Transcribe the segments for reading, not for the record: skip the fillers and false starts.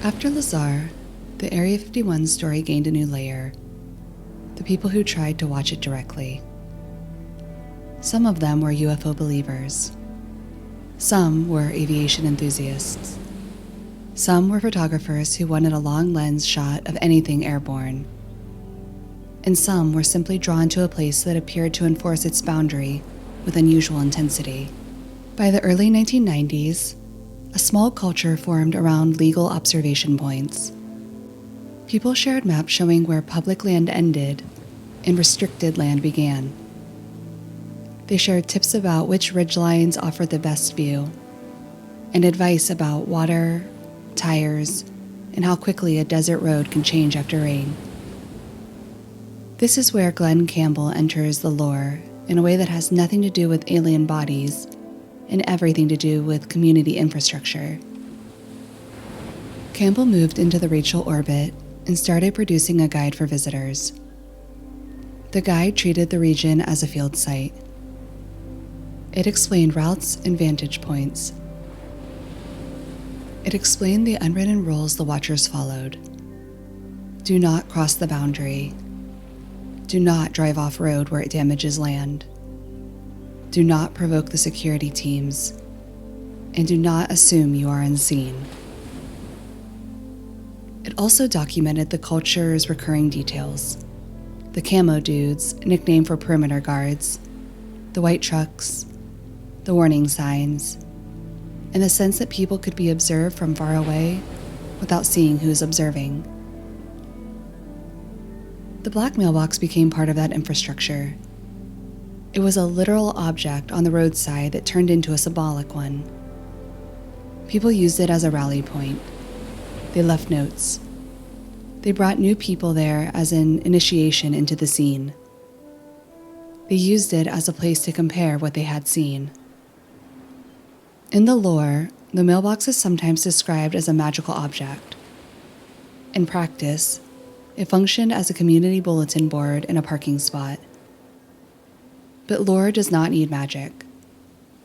After Lazar, the Area 51 story gained a new layer: the people who tried to watch it directly. Some of them were UFO believers. Some were aviation enthusiasts. Some were photographers who wanted a long lens shot of anything airborne. And some were simply drawn to a place that appeared to enforce its boundary with unusual intensity. By the early 1990s, a small culture formed around legal observation points. People shared maps showing where public land ended and restricted land began. They shared tips about which ridgelines offered the best view, and advice about water, tires, and how quickly a desert road can change after rain. This is where Glenn Campbell enters the lore in a way that has nothing to do with alien bodies and everything to do with community infrastructure. Campbell moved into the Rachel orbit and started producing a guide for visitors. The guide treated the region as a field site. It explained routes and vantage points. It explained the unwritten rules the watchers followed. Do not cross the boundary. Do not drive off-road where it damages land. Do not provoke the security teams. And do not assume you are unseen. It also documented the culture's recurring details: the camo dudes, nicknamed for perimeter guards, the white trucks, the warning signs, and the sense that people could be observed from far away without seeing who is observing. The Black Mailbox became part of that infrastructure. It was a literal object on the roadside that turned into a symbolic one. People used it as a rally point. They left notes. They brought new people there as an initiation into the scene. They used it as a place to compare what they had seen. In the lore, the mailbox is sometimes described as a magical object. In practice, it functioned as a community bulletin board in a parking spot. But lore does not need magic.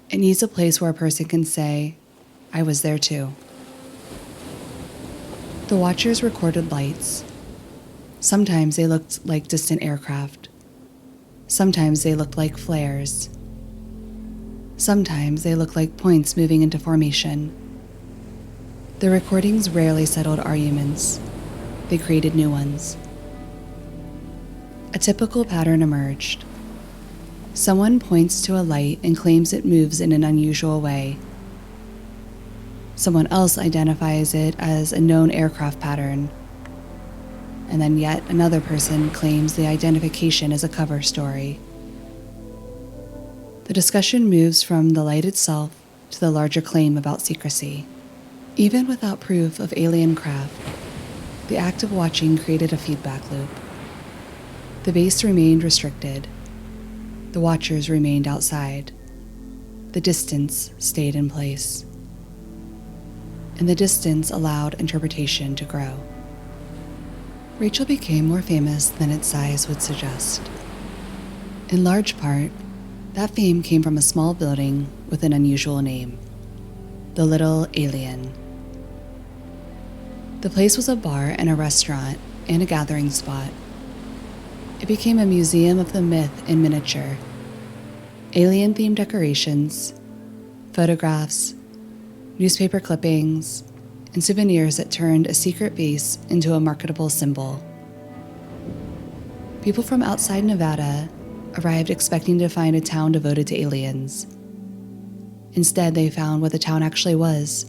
It needs a place where a person can say, "I was there too." The watchers recorded lights. Sometimes they looked like distant aircraft. Sometimes they looked like flares. Sometimes they looked like points moving into formation. The recordings rarely settled arguments. They created new ones. A typical pattern emerged. Someone points to a light and claims it moves in an unusual way. Someone else identifies it as a known aircraft pattern. And then yet another person claims the identification is a cover story. The discussion moves from the light itself to the larger claim about secrecy. Even without proof of alien craft, the act of watching created a feedback loop. The base remained restricted. The watchers remained outside. The distance stayed in place. And the distance allowed interpretation to grow. Rachel became more famous than its size would suggest. In large part, that fame came from a small building with an unusual name: the Little Alien. The place was a bar and a restaurant and a gathering spot. It became a museum of the myth in miniature. Alien-themed decorations, photographs, newspaper clippings, and souvenirs that turned a secret base into a marketable symbol. People from outside Nevada arrived expecting to find a town devoted to aliens. Instead, they found what the town actually was: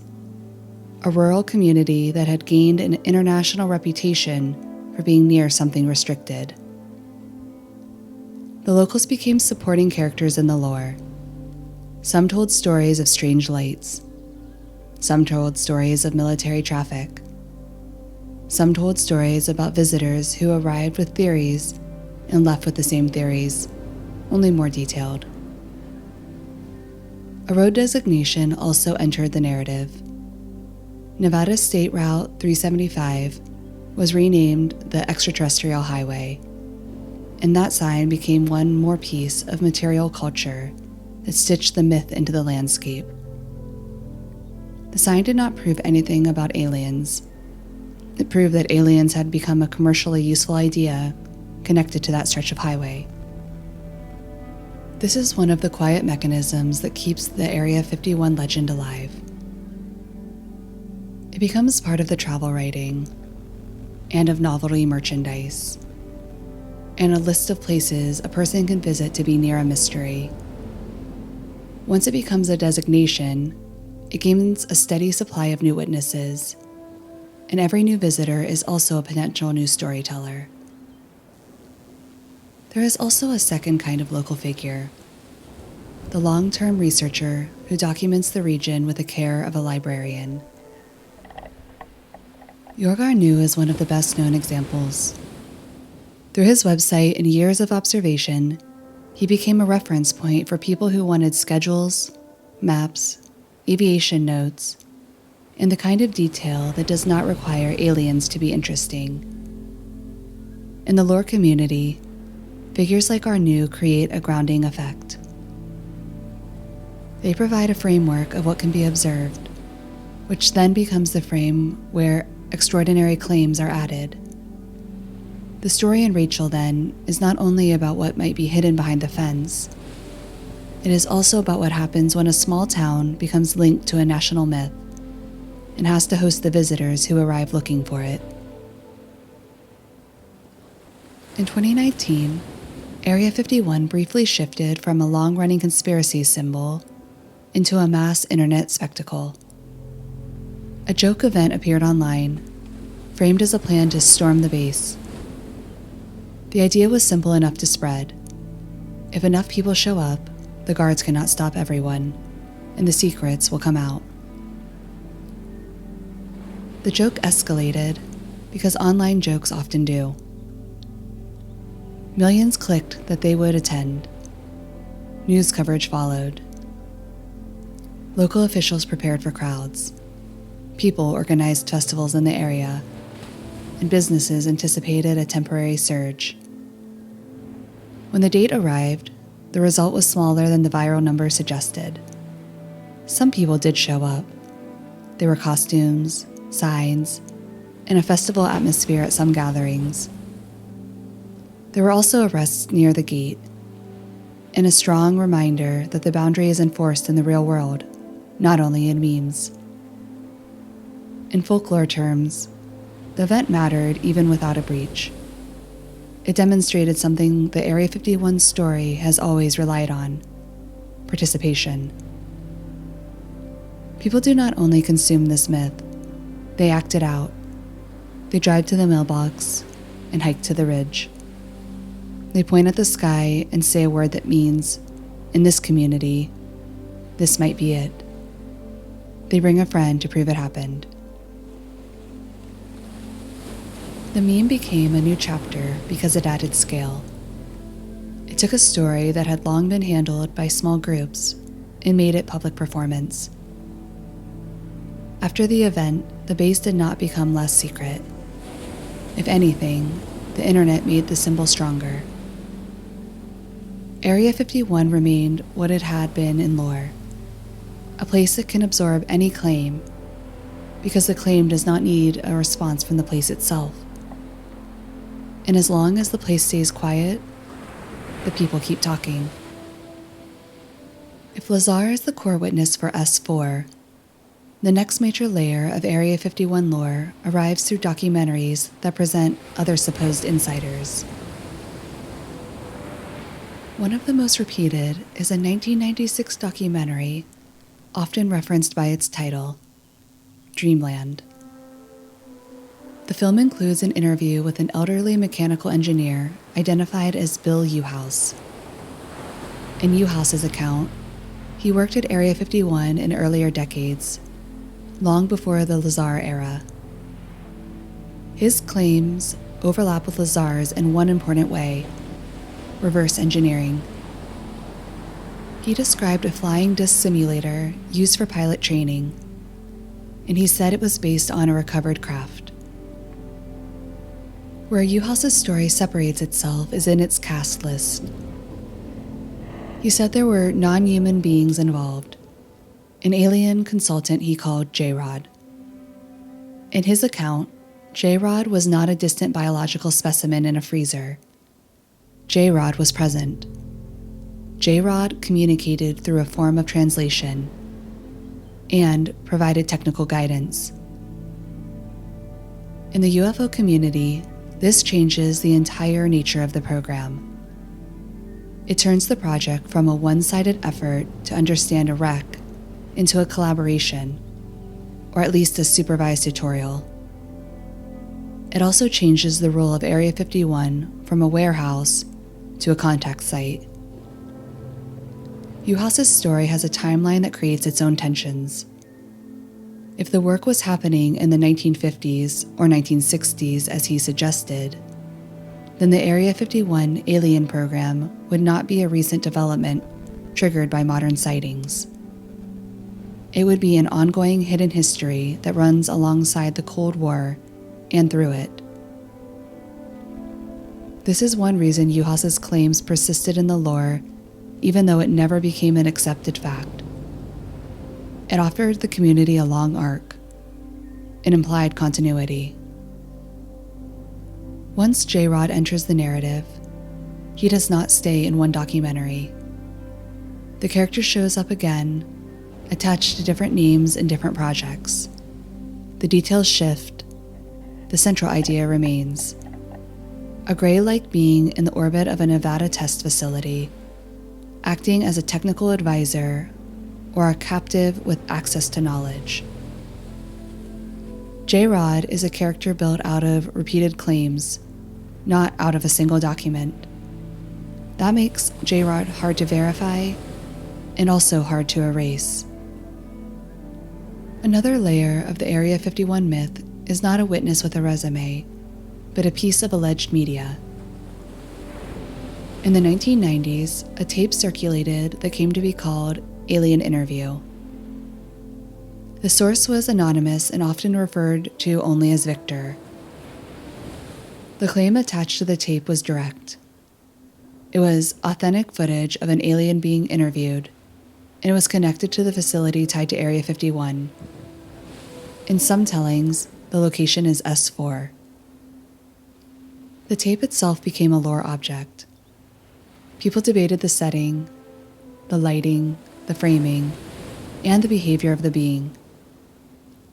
a rural community that had gained an international reputation for being near something restricted. The locals became supporting characters in the lore. Some told stories of strange lights. Some told stories of military traffic. Some told stories about visitors who arrived with theories and left with the same theories, only more detailed. A road designation also entered the narrative. Nevada State Route 375 was renamed the Extraterrestrial Highway, and that sign became one more piece of material culture that stitched the myth into the landscape. The sign did not prove anything about aliens, It proved that aliens had become a commercially useful idea connected to that stretch of highway. This is one of the quiet mechanisms that keeps the Area 51 legend alive. It becomes part of the travel writing and of novelty merchandise, and a list of places a person can visit to be near a mystery. Once it becomes a designation, it gains a steady supply of new witnesses, and every new visitor is also a potential new storyteller. There is also a second kind of local figure, the long-term researcher who documents the region with the care of a librarian. Yorgar Nu is one of the best-known examples. Through his website and years of observation, he became a reference point for people who wanted schedules, maps, aviation notes, and the kind of detail that does not require aliens to be interesting. In the lore community, figures like Arnu create a grounding effect. They provide a framework of what can be observed, which then becomes the frame where extraordinary claims are added. The story in Rachel, then, is not only about what might be hidden behind the fence. It is also about what happens when a small town becomes linked to a national myth and has to host the visitors who arrive looking for it. In 2019, Area 51 briefly shifted from a long-running conspiracy symbol into a mass internet spectacle. A joke event appeared online, framed as a plan to storm the base. The idea was simple enough to spread. If enough people show up, the guards cannot stop everyone, and the secrets will come out. The joke escalated because online jokes often do. Millions clicked that they would attend. News coverage followed. Local officials prepared for crowds. People organized festivals in the area, and businesses anticipated a temporary surge. When the date arrived, the result was smaller than the viral number suggested. Some people did show up. There were costumes, signs, and a festival atmosphere at some gatherings. There were also arrests near the gate, and a strong reminder that the boundary is enforced in the real world, not only in memes. In folklore terms, the event mattered even without a breach. It demonstrated something the Area 51 story has always relied on: participation. People do not only consume this myth, they act it out. They drive to the mailbox and hike to the ridge. They point at the sky and say a word that means, in this community, this might be it. They bring a friend to prove it happened. The meme became a new chapter because it added scale. It took a story that had long been handled by small groups and made it public performance. After the event, the base did not become less secret. If anything, the internet made the symbol stronger. Area 51 remained what it had been in lore, a place that can absorb any claim, because the claim does not need a response from the place itself. And as long as the place stays quiet, the people keep talking. If Lazar is the core witness for S4, the next major layer of Area 51 lore arrives through documentaries that present other supposed insiders. One of the most repeated is a 1996 documentary, often referenced by its title, Dreamland. The film includes an interview with an elderly mechanical engineer identified as Bill Uhouse. In Uhouse's account, he worked at Area 51 in earlier decades, long before the Lazar era. His claims overlap with Lazar's in one important way: reverse engineering. He described a flying disc simulator used for pilot training, and he said it was based on a recovered craft. Where Uhouse's story separates itself is in its cast list. He said there were non-human beings involved, an alien consultant he called J-Rod. In his account, J-Rod was not a distant biological specimen in a freezer. J-Rod was present. J-Rod communicated through a form of translation and provided technical guidance. In the UFO community, this changes the entire nature of the program. It turns the project from a one-sided effort to understand a wreck into a collaboration, or at least a supervised tutorial. It also changes the role of Area 51 from a warehouse to a contact site. Juhas's story has a timeline that creates its own tensions. If the work was happening in the 1950s or 1960s, as he suggested, then the Area 51 alien program would not be a recent development triggered by modern sightings. It would be an ongoing hidden history that runs alongside the Cold War and through it. This is one reason Juhas's claims persisted in the lore, even though it never became an accepted fact. It offered the community a long arc, an implied continuity. Once J-Rod enters the narrative, he does not stay in one documentary. The character shows up again, attached to different names in different projects. The details shift. The central idea remains. A gray-like being in the orbit of a Nevada test facility, acting as a technical advisor or a captive with access to knowledge. J-Rod is a character built out of repeated claims, not out of a single document. That makes J-Rod hard to verify and also hard to erase. Another layer of the Area 51 myth is not a witness with a resume, but a piece of alleged media. In the 1990s, a tape circulated that came to be called Alien Interview. The source was anonymous and often referred to only as Victor. The claim attached to the tape was direct. It was authentic footage of an alien being interviewed, and it was connected to the facility tied to Area 51. In some tellings, the location is S4. The tape itself became a lore object. People debated the setting, the lighting, the framing, and the behavior of the being.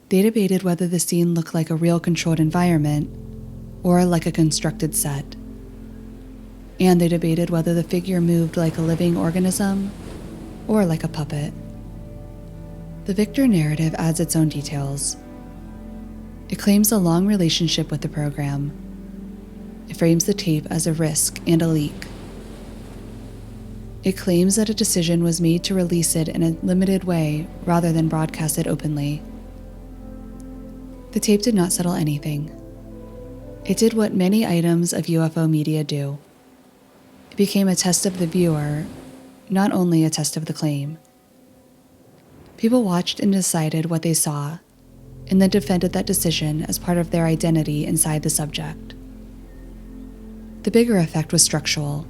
They debated whether the scene looked like a real controlled environment or like a constructed set. And they debated whether the figure moved like a living organism or like a puppet. The Victor narrative adds its own details. It claims a long relationship with the program. It frames the tape as a risk and a leak. It claims that a decision was made to release it in a limited way rather than broadcast it openly. The tape did not settle anything. It did what many items of UFO media do. It became a test of the viewer, not only a test of the claim. People watched and decided what they saw, and then defended that decision as part of their identity inside the subject. The bigger effect was structural.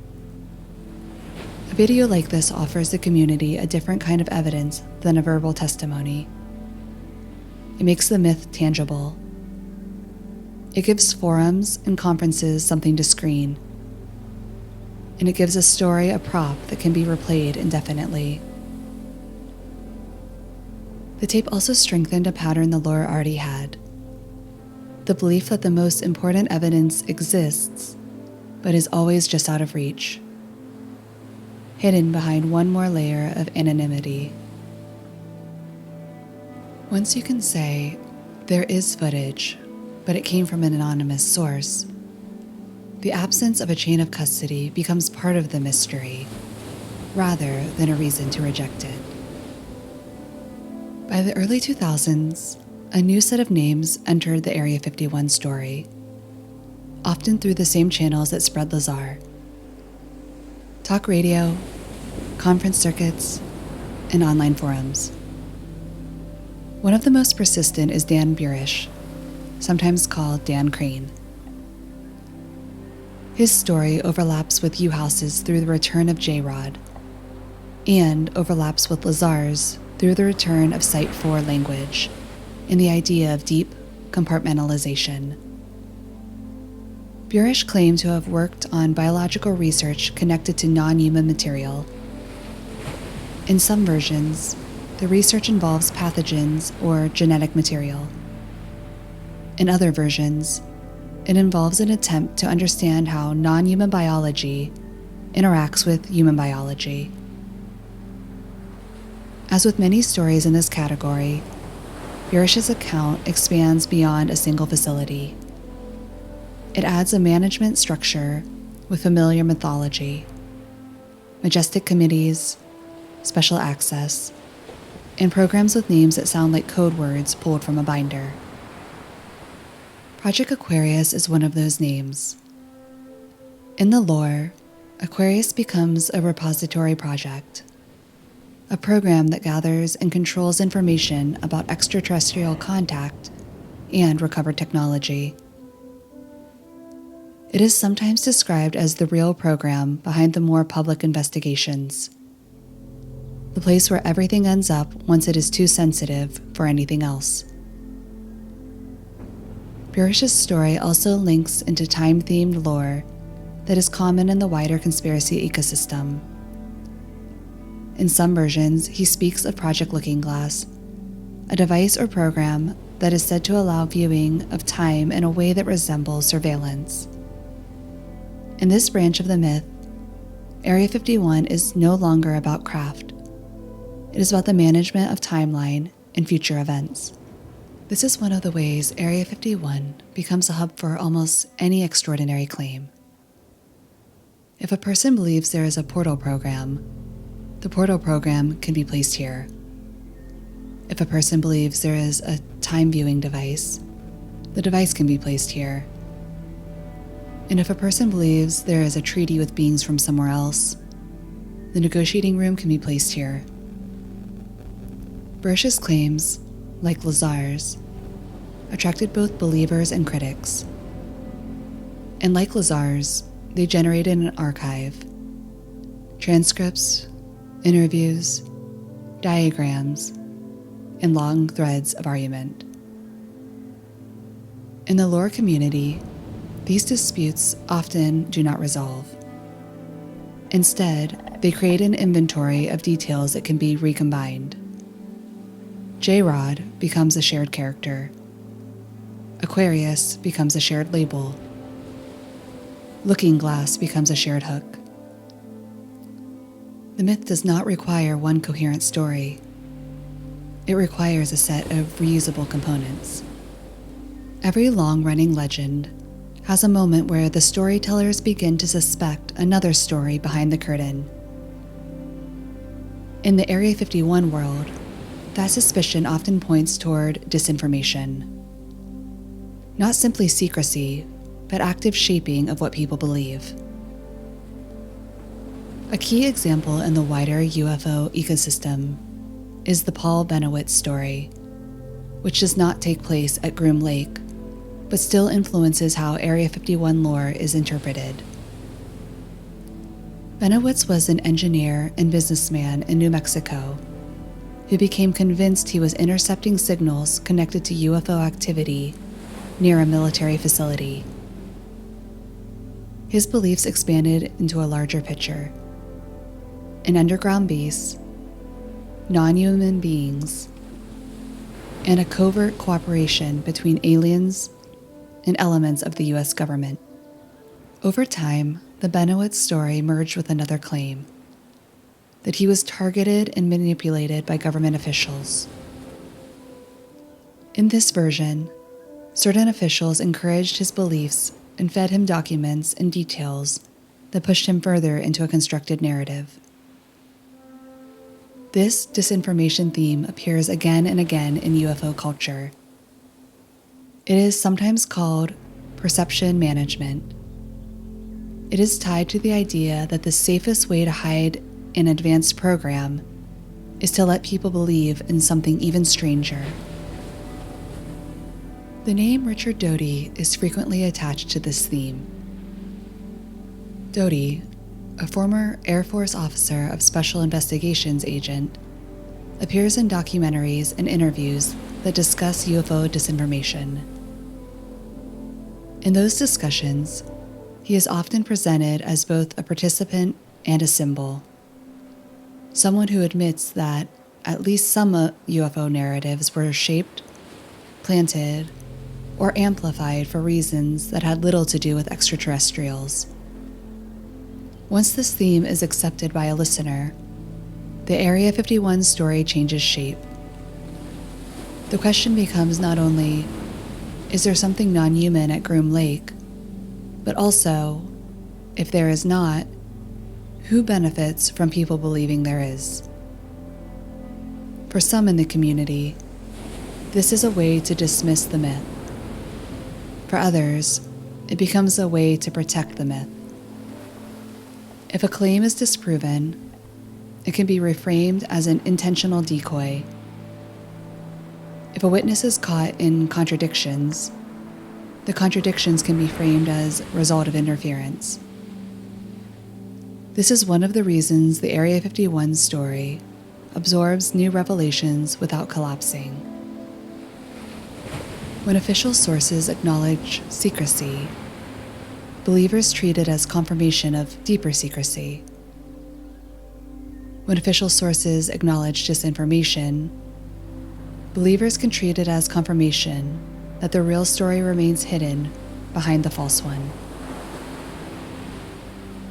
A video like this offers the community a different kind of evidence than a verbal testimony. It makes the myth tangible. It gives forums and conferences something to screen. And it gives a story a prop that can be replayed indefinitely. The tape also strengthened a pattern the lore already had. The belief that the most important evidence exists, but is always just out of reach, hidden behind one more layer of anonymity. Once you can say, there is footage, but it came from an anonymous source, the absence of a chain of custody becomes part of the mystery, rather than a reason to reject it. By the early 2000s, a new set of names entered the Area 51 story, often through the same channels that spread Lazar. Talk radio, conference circuits, and online forums. One of the most persistent is Dan Burish, sometimes called Dan Crane. His story overlaps with Juhas's through the return of J-Rod, and overlaps with Lazar's through the return of Site 4 language and the idea of deep compartmentalization. Burish claimed to have worked on biological research connected to non-human material. In some versions, the research involves pathogens or genetic material. In other versions, it involves an attempt to understand how non-human biology interacts with human biology. As with many stories in this category, Burish's account expands beyond a single facility. It adds a management structure with familiar mythology, majestic committees, special access, and programs with names that sound like code words pulled from a binder. Project Aquarius is one of those names. In the lore, Aquarius becomes a repository project, a program that gathers and controls information about extraterrestrial contact and recovered technology. It is sometimes described as the real program behind the more public investigations, the place where everything ends up once it is too sensitive for anything else. Burish's story also links into time-themed lore that is common in the wider conspiracy ecosystem. In some versions, he speaks of Project Looking Glass, a device or program that is said to allow viewing of time in a way that resembles surveillance. In this branch of the myth, Area 51 is no longer about craft. It is about the management of timeline and future events. This is one of the ways Area 51 becomes a hub for almost any extraordinary claim. If a person believes there is a portal program, the portal program can be placed here. If a person believes there is a time viewing device, the device can be placed here. And if a person believes there is a treaty with beings from somewhere else, the negotiating room can be placed here. Burish's claims, like Lazar's, attracted both believers and critics. And like Lazar's, they generated an archive, transcripts, interviews, diagrams, and long threads of argument. In the lore community, these disputes often do not resolve. Instead, they create an inventory of details that can be recombined. J-Rod becomes a shared character. Aquarius becomes a shared label. Looking Glass becomes a shared hook. The myth does not require one coherent story. It requires a set of reusable components. Every long-running legend has a moment where the storytellers begin to suspect another story behind the curtain. In the Area 51 world, that suspicion often points toward disinformation. Not simply secrecy, but active shaping of what people believe. A key example in the wider UFO ecosystem is the Paul Bennewitz story, which does not take place at Groom Lake, but still influences how Area 51 lore is interpreted. Bennewitz was an engineer and businessman in New Mexico who became convinced he was intercepting signals connected to UFO activity near a military facility. His beliefs expanded into a larger picture: an underground base, non-human beings, and a covert cooperation between aliens and elements of the US government. Over time, the Bennewitz story merged with another claim: that he was targeted and manipulated by government officials. In this version, certain officials encouraged his beliefs and fed him documents and details that pushed him further into a constructed narrative. This disinformation theme appears again and again in UFO culture. It is sometimes called perception management. It is tied to the idea that the safest way to hide an advanced program is to let people believe in something even stranger. The name Richard Doty is frequently attached to this theme. Doty, a former Air Force officer of Special Investigations agent, appears in documentaries and interviews that discuss UFO disinformation. In those discussions, He is often presented as both a participant and a symbol, someone who admits that at least some UFO narratives were shaped, planted, or amplified for reasons that had little to do with extraterrestrials. Once this theme is accepted by a listener, the Area 51 story changes shape. The question becomes not only, is there something non-human at Groom Lake, but also, if there is not, who benefits from people believing there is? For some in the community, this is a way to dismiss the myth. For others, it becomes a way to protect the myth. If a claim is disproven, it can be reframed as an intentional decoy. If a witness is caught in contradictions, the contradictions can be framed as a result of interference. This is one of the reasons the Area 51 story absorbs new revelations without collapsing. When official sources acknowledge secrecy, believers treat it as confirmation of deeper secrecy. When official sources acknowledge disinformation, believers can treat it as confirmation that the real story remains hidden behind the false one.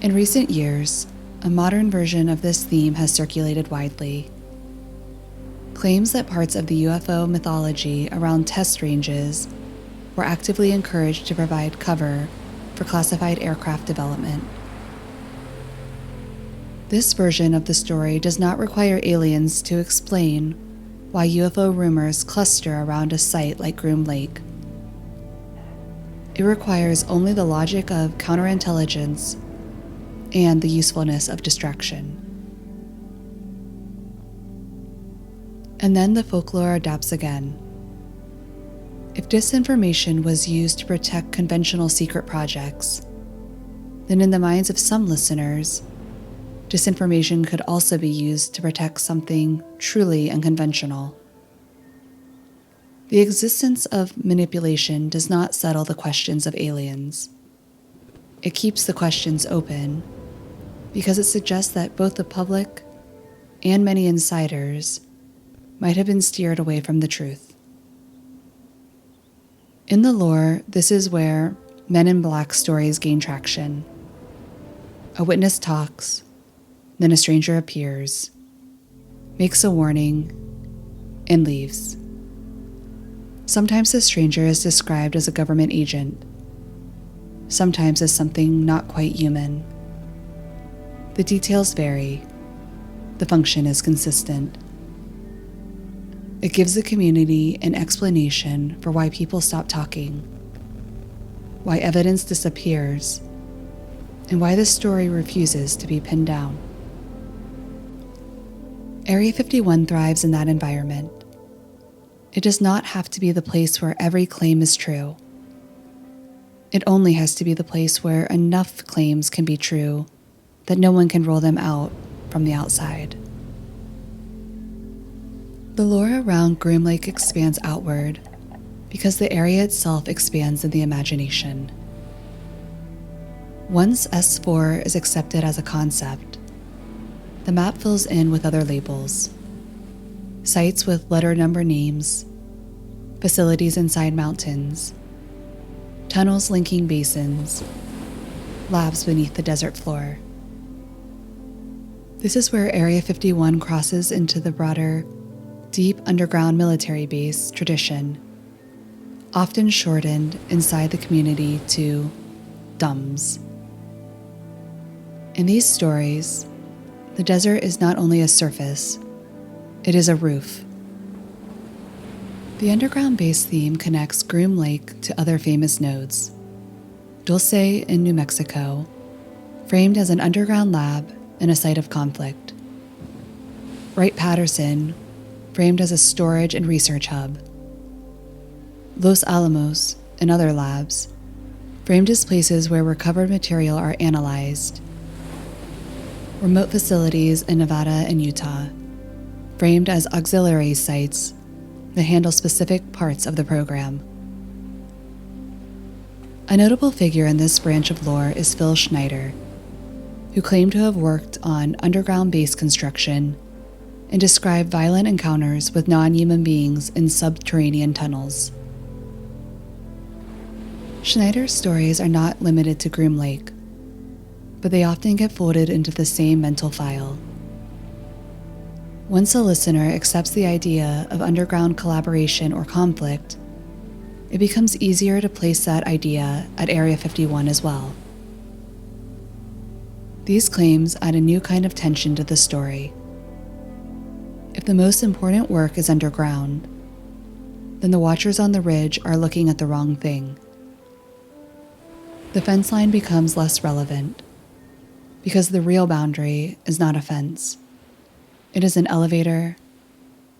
In recent years, a modern version of this theme has circulated widely. Claims that parts of the UFO mythology around test ranges were actively encouraged to provide cover for classified aircraft development. This version of the story does not require aliens to explain why UFO rumors cluster around a site like Groom Lake. It requires only the logic of counterintelligence and the usefulness of distraction. And then the folklore adapts again. If disinformation was used to protect conventional secret projects, then in the minds of some listeners, disinformation could also be used to protect something truly unconventional. The existence of manipulation does not settle the questions of aliens. It keeps the questions open because it suggests that both the public and many insiders might have been steered away from the truth. In the lore, this is where Men in Black stories gain traction. A witness talks, then a stranger appears, makes a warning, and leaves. Sometimes the stranger is described as a government agent, sometimes as something not quite human. The details vary. The function is consistent. It gives the community an explanation for why people stop talking, why evidence disappears, and why this story refuses to be pinned down. Area 51 thrives in that environment. It does not have to be the place where every claim is true. It only has to be the place where enough claims can be true that no one can roll them out from the outside. The lore around Groom Lake expands outward because the area itself expands in the imagination. Once S4 is accepted as a concept, the map fills in with other labels. Sites with letter number names, facilities inside mountains, tunnels linking basins, labs beneath the desert floor. This is where Area 51 crosses into the broader, deep underground military base tradition, often shortened inside the community to DUMS. In these stories, the desert is not only a surface, it is a roof. The underground base theme connects Groom Lake to other famous nodes. Dulce in New Mexico, framed as an underground lab and a site of conflict. Wright-Patterson, framed as a storage and research hub. Los Alamos and other labs, framed as places where recovered material are analyzed. Remote facilities in Nevada and Utah, framed as auxiliary sites that handle specific parts of the program. A notable figure in this branch of lore is Phil Schneider, who claimed to have worked on underground base construction and described violent encounters with non-human beings in subterranean tunnels. Schneider's stories are not limited to Groom Lake, but they often get folded into the same mental file. Once a listener accepts the idea of underground collaboration or conflict, it becomes easier to place that idea at Area 51 as well. These claims add a new kind of tension to the story. If the most important work is underground, then the watchers on the ridge are looking at the wrong thing. The fence line becomes less relevant, because the real boundary is not a fence. It is an elevator,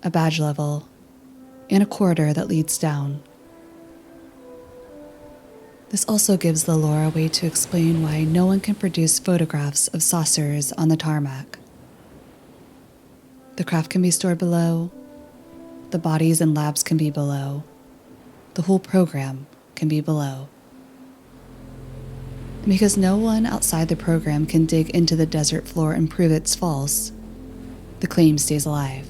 a badge level, and a corridor that leads down. This also gives the lore a way to explain why no one can produce photographs of saucers on the tarmac. The craft can be stored below, the bodies and labs can be below, the whole program can be below. And because no one outside the program can dig into the desert floor and prove it's false, the claim stays alive.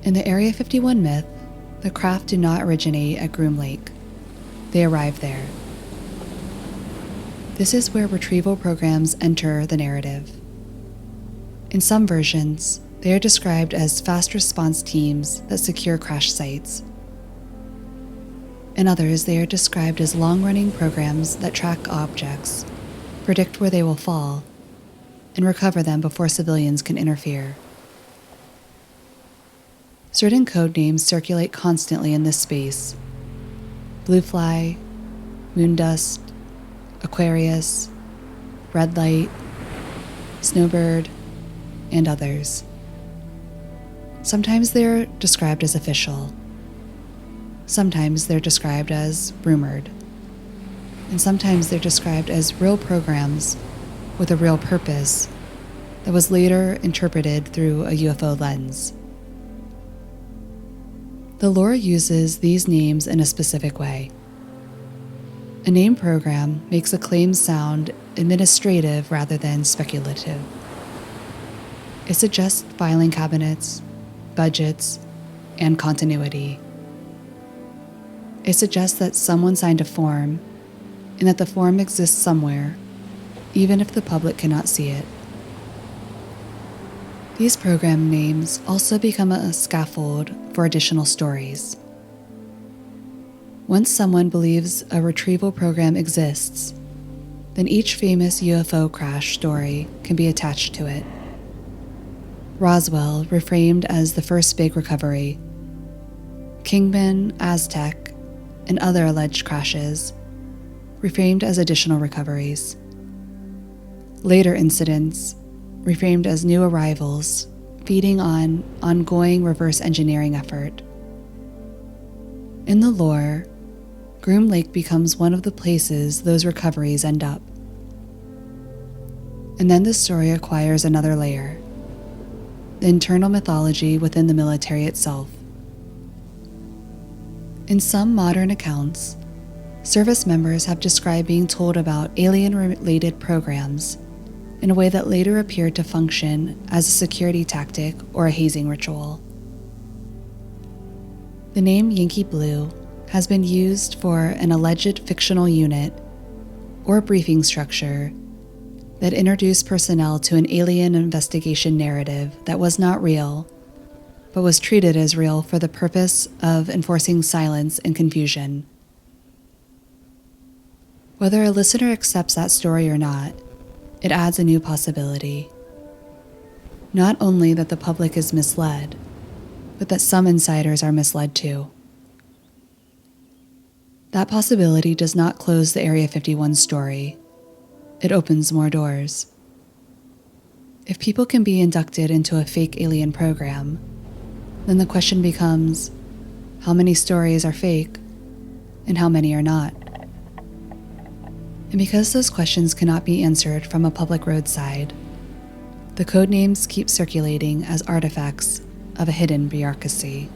In the Area 51 myth, the craft do not originate at Groom Lake. They arrive there. This is where retrieval programs enter the narrative. In some versions, they are described as fast response teams that secure crash sites. In others, they are described as long-running programs that track objects, predict where they will fall, and recover them before civilians can interfere. Certain code names circulate constantly in this space: Blue Fly, Moondust, Aquarius, Red Light, Snowbird, and others. Sometimes they're described as official. Sometimes they're described as rumored. And sometimes they're described as real programs with a real purpose that was later interpreted through a UFO lens. The lore uses these names in a specific way. A name program makes a claim sound administrative rather than speculative. It suggests filing cabinets, budgets, and continuity. It suggests that someone signed a form and that the form exists somewhere, even if the public cannot see it. These program names also become a scaffold for additional stories. Once someone believes a retrieval program exists, then each famous UFO crash story can be attached to it. Roswell reframed as the first big recovery. Kingman, Aztec, and other alleged crashes reframed as additional recoveries. Later incidents reframed as new arrivals, feeding on ongoing reverse engineering effort. In the lore, Groom Lake becomes one of the places those recoveries end up. And then the story acquires another layer: the internal mythology within the military itself. In some modern accounts, service members have described being told about alien-related programs in a way that later appeared to function as a security tactic or a hazing ritual. The name Yankee Blue has been used for an alleged fictional unit or briefing structure that introduced personnel to an alien investigation narrative that was not real, but was treated as real for the purpose of enforcing silence and confusion. Whether a listener accepts that story or not, it adds a new possibility. Not only that the public is misled, but that some insiders are misled too. That possibility does not close the Area 51 story. It opens more doors. If people can be inducted into a fake alien program, then the question becomes, how many stories are fake and how many are not? And because those questions cannot be answered from a public roadside, the code names keep circulating as artifacts of a hidden bureaucracy.